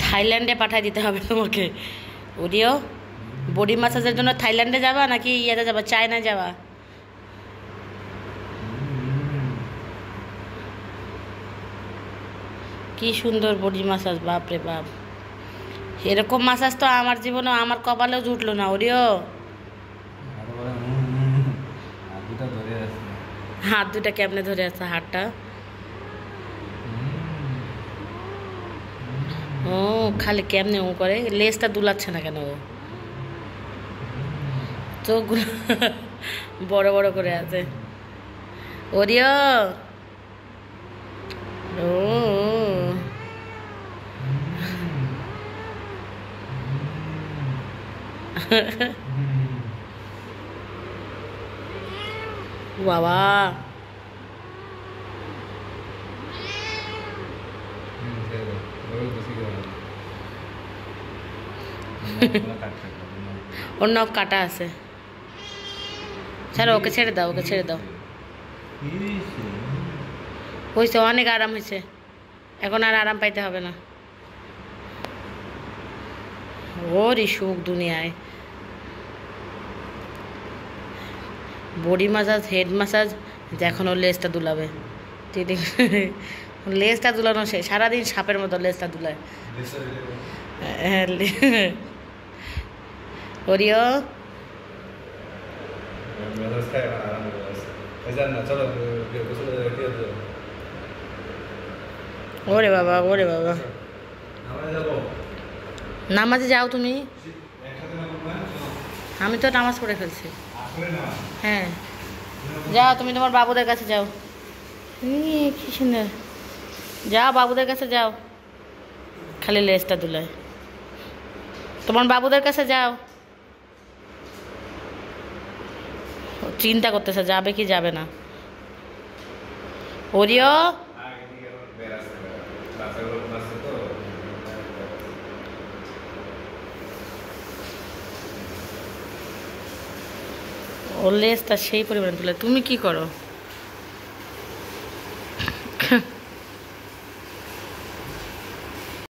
থাইল্যান্ডে পাঠিয়ে দিতে হবে তোমাকে। ওরিও বডি ম্যাসাজের জন্য থাইল্যান্ডে যাবা নাকি ইয়েতে যাবা, চায়নায় যাবা? কি সুন্দর বডি ম্যাসাজ, বাপ রে বাপ। এরকম ম্যাসাজ তো আমার জীবনে, আমার কপালেও জুটলো না। ওরিও হাত দুটা কেমনে ধরে আছে হাতটা? ও খালি কেমনে ও করে, লেজটা দুলাচ্ছে না কেন? ও চোখগুলো বড় বড় করে আছে। ওরিও ও বাবা ওর নখ কাটা আছে। ছাড়ো, ওকে ছেড়ে দাও, ওকে ছেড়ে দাও। হয়েছে, অনেক আরাম হয়েছে, এখন আর আরাম পাইতে হবে না। ওরই সুখ দুনিয়ায়। বডি ম্যাসাজ, হেড ম্যাসাজ, এখন ওর লেজটা দুলাবে। লেজটা দুলানো সে সারাদিন সাপের মতো লেজটা দুলায়। ওরিও ওরে বাবা, ওরে বাবা। নামাজে যাও তুমি? আমি তো নামাজ পড়ে ফেলছি। হ্যাঁ যাও, তুমি তোমার বাবুদের কাছে যাও। কি সুন্দর, যাও বাবুদের কাছে যাও। খালি লেজটা দুলায়। তোমার বাবুদের কাছে যাও। চিন্তা করতেছে যাবে কি যাবে না। ওরিও ওর লেজটা সেই পরিমাণে তুলে। তুমি কি করো?